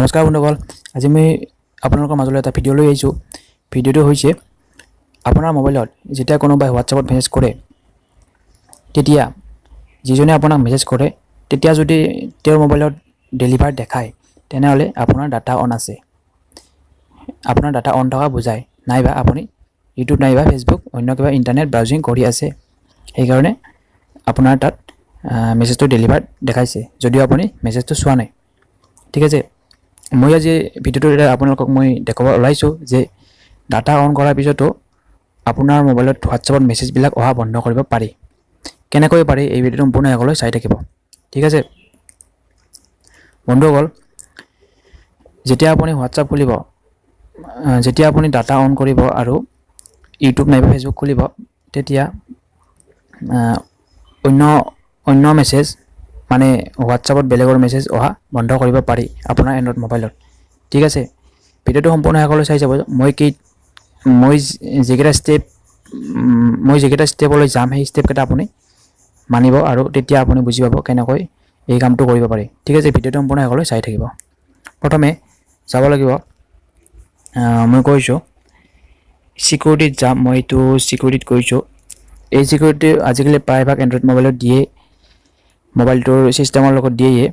নমস্কাৰ বন্ধুসকল, আজি মই আপোনালোকৰ মাজলৈ এটা ভিডিঅ' লৈ আহিছোঁ। ভিডিঅ'টো হৈছে আপোনাৰ মোবাইলত যেতিয়া কোনোবাই হোৱাটছআপত মেছেজ কৰে, তেতিয়া যিজনে আপোনাক মেছেজ কৰে তেতিয়া যদি তেওঁৰ মোবাইলত ডেলিভাৰ দেখায়, তেনেহ'লে আপোনাৰ ডাটা অন আছে। আপোনাৰ ডাটা অন থকা বুজায়, নাইবা আপুনি ইউটিউব নাইবা ফেচবুক অন্য কিবা ইণ্টাৰনেট ব্ৰাউজিং কৰি আছে। সেইকাৰণে আপোনাৰ তাত মেছেজটো ডেলিভাৰ দেখাইছে, যদিও আপুনি মেছেজটো চোৱা নাই। ঠিক আছে, মই আজি ভিডিঅ'টোত আপোনালোকক মই দেখাব ওলাইছোঁ যে ডাটা অন কৰাৰ পিছতো আপোনাৰ মোবাইলত হোৱাটছআপত মেছেজবিলাক অহা বন্ধ কৰিব পাৰি। কেনেকৈ পাৰি এই ভিডিঅ'টো সম্পূৰ্ণ শেষলৈ চাই থাকিব। ঠিক আছে বন্ধুসকল, যেতিয়া আপুনি হোৱাটছআপ খুলিব, যেতিয়া আপুনি ডাটা অন কৰিব আৰু ইউটিউব নাইবা ফেচবুক খুলিব, তেতিয়া অন্য মেছেজ মানে হোৱাটছআপত বেলেগৰ মেছেজ অহা বন্ধ কৰিব পাৰি আপোনাৰ এণ্ড্ৰইড মোবাইলত। ঠিক আছে, ভিডিঅ'টো সম্পূৰ্ণ শেষলৈ চাই যাব। মই যিকেইটা ষ্টেপলৈ যাম, সেই ষ্টেপকেইটা আপুনি মানিব আৰু তেতিয়া আপুনি বুজি পাব কেনেকৈ এই কামটো কৰিব পাৰি। ঠিক আছে, ভিডিঅ'টো সম্পূৰ্ণ শেষলৈ চাই থাকিব। প্ৰথমে যাব লাগিব, মই কৈছোঁ ছিকিউৰিটিত যাম। মই এইটো ছিকিউৰিটিত কৈছোঁ। এই ছিকিউৰিটি আজিকালি প্ৰায়ভাগ এণ্ড্ৰইড মোবাইলত দিয়ে, মোবাইলটোৰ ছিষ্টেমৰ লগত দিয়ে,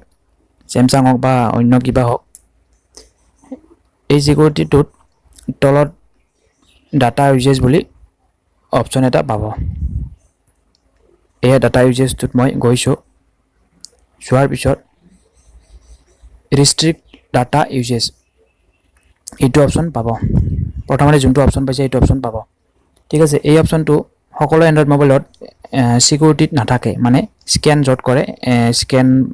চেমচাং হওক বা অন্য কিবা হওক। এই ছিকিউৰিটিটোত তলত ডাটা ইউজেজ বুলি অপশ্যন এটা পাব। এই ডাটা ইউজেজটোত মই গৈছোঁ। যোৱাৰ পিছত ৰিষ্ট্ৰিক্ট ডাটা ইউজেজ এইটো অপশ্যন পাব। প্ৰথমতে যোনটো অপশ্যন পাইছে এইটো অপশ্যন পাব। ঠিক আছে, এই অপশ্যনটো সকলো এণ্ড্ৰইড মোবাইলত ছিকিউৰিটিত নাথাকে, মানে স্কেন য'ত কৰে,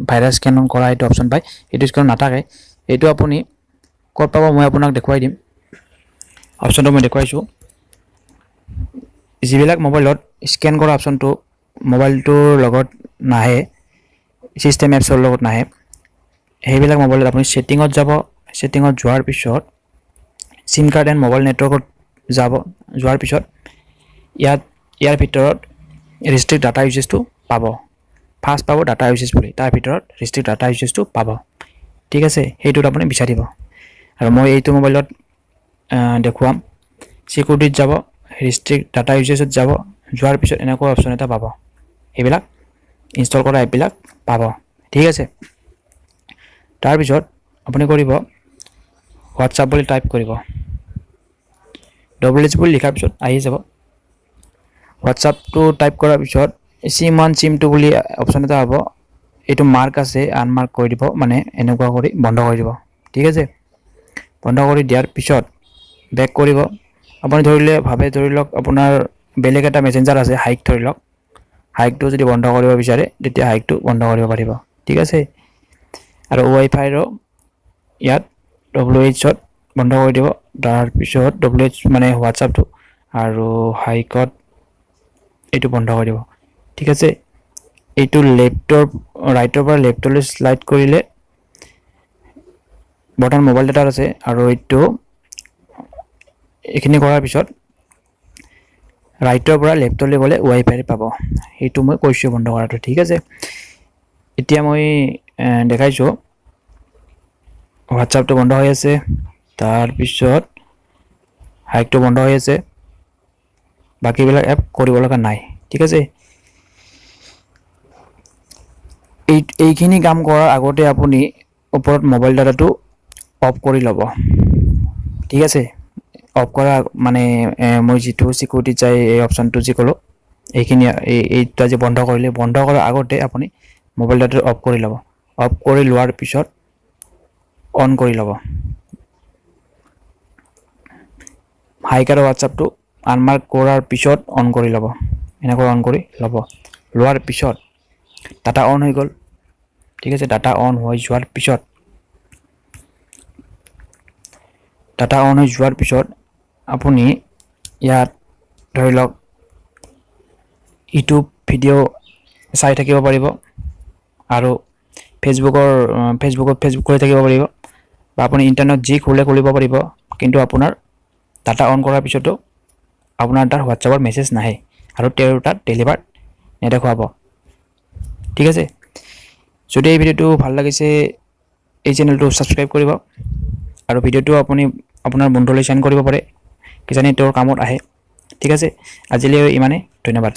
ভাইৰাছ স্কেন কৰা এইটো অপশ্যন পায়, এইটো স্কেন নাথাকে। এইটো আপুনি ক'ত পাব মই আপোনাক দেখুৱাই দিম। অপশ্যনটো মই দেখুৱাইছোঁ। যিবিলাক মোবাইলত স্কেন কৰা অপশ্যনটো মোবাইলটোৰ লগত নাহে, ছিষ্টেম এপছৰ লগত নাহে, সেইবিলাক মোবাইলত আপুনি ছেটিঙত যাব। ছেটিঙত যোৱাৰ পিছত চিম কাৰ্ড এণ্ড মোবাইল নেটৱৰ্কত যাব। যোৱাৰ পিছত ইয়াৰ ভিতৰত ৰিষ্ট্ৰিক্ট ডাটা ইউজেজটো পাব। ফাৰ্ষ্ট পাব ডাটা ইউজেজ বুলি, তাৰ ভিতৰত ৰিষ্ট্ৰিক্ট ডাটা ইউজেজটো পাব। ঠিক আছে, সেইটোত আপুনি বিচাৰিব। আৰু মই এইটো মোবাইলত দেখুৱাম। ছিকিউৰিটিত যাব, ৰিষ্ট্ৰিক্ট ডাটা ইউজেজত যাব। যোৱাৰ পিছত এনেকুৱা অপশ্যন এটা পাব, সেইবিলাক ইনষ্টল কৰা এপবিলাক পাব। ঠিক আছে, তাৰপিছত আপুনি কৰিব হোৱাটছআপ বুলি টাইপ কৰিব। WH বুলি লিখাৰ পিছত আহি যাব। হোৱাটছআপটো টাইপ কৰাৰ পিছত চিম1 চিম2 বুলি অপশ্যন এটা হ'ব। এইটো মাৰ্ক আছে, আনমাৰ্ক কৰি দিব, মানে এনেকুৱা কৰি বন্ধ কৰি দিব। ঠিক আছে, বন্ধ কৰি দিয়াৰ পিছত বেক কৰিব। আপুনি ধৰি লওক আপোনাৰ বেলেগ এটা মেছেঞ্জাৰ আছে, হাইক ধৰি লওক। হাইকটো যদি বন্ধ কৰিব বিচাৰে তেতিয়া হাইকটো বন্ধ কৰিব পাৰিব। ঠিক আছে, আৰু ৱাইফাইৰো ইয়াত WHত বন্ধ কৰি দিব। তাৰপিছত WH মানে হোৱাটছআপটো, আৰু হাইকত এইটো বন্ধ কৰি দিব। ঠিক আছে, এইটো ৰাইটৰ পৰা লেফ্টলৈ শ্লাইড কৰিলে বৰ্তমান মোবাইল ডাটাত আছে, আৰু এইখিনি কৰাৰ পিছত ৰাইটৰ পৰা লেফ্টলৈ গ'লে ৱাইফাই পাব। সেইটো মই কৈছোঁ বন্ধ কৰাটো। ঠিক আছে, এতিয়া মই দেখাইছোঁ হোৱাটছআপটো বন্ধ হৈ আছে, তাৰপিছত হাইকটো বন্ধ হৈ আছে, বাকীবিলাক এপ কৰিব লগা নাই। ঠিক আছে, এইখিনি কাম কৰাৰ আগতে আপুনি ওপৰত মোবাইল ডাটাটো অফ কৰি ল'ব। ঠিক আছে, অফ কৰা মানে মই যিটো ছিকিউৰিটিত যায় এই অপশ্যনটো যি ক'লোঁ, এইখিনি এইটো যে বন্ধ কৰিলে, বন্ধ কৰাৰ আগতে আপুনি মোবাইল ডাটাটো অফ কৰি ল'ব। অফ কৰি লোৱাৰ পিছত অন কৰি ল'ব। হাইক আৰু হোৱাটছআপটো আনমাৰ্ক কৰাৰ পিছত অন কৰি ল'ব। এনেকৈ অন কৰি ল'ব। লোৱাৰ পিছত ডাটা অন হৈ গ'ল। ঠিক আছে, ডাটা অন হৈ যোৱাৰ পিছত আপুনি ইয়াত ধৰি লওক ইউটিউব ভিডিঅ' চাই থাকিব পাৰিব, আৰু ফেচবুক কৰি থাকিব পাৰিব, বা আপুনি ইণ্টাৰনেট যি খুলিব পাৰিব। কিন্তু আপোনাৰ ডাটা অন কৰাৰ পিছতো আপোনাৰ তাত হোৱাটছআপৰ মেছেজ নাহে, আৰু তেওঁৰ তাত ডেলিভাৰ নেদেখুৱাব। ঠিক আছে, যদি এই ভিডিঅ'টো ভাল লাগিছে এই চেনেলটো ছাবস্ক্ৰাইব কৰিব আৰু ভিডিঅ'টো আপুনি আপোনাৰ বন্ধুলৈ শ্বেয়াৰ কৰিব পাৰে, কিজানি তেওঁৰ কামত আহে। ঠিক আছে, আজিলৈ ইমানেই, ধন্যবাদ।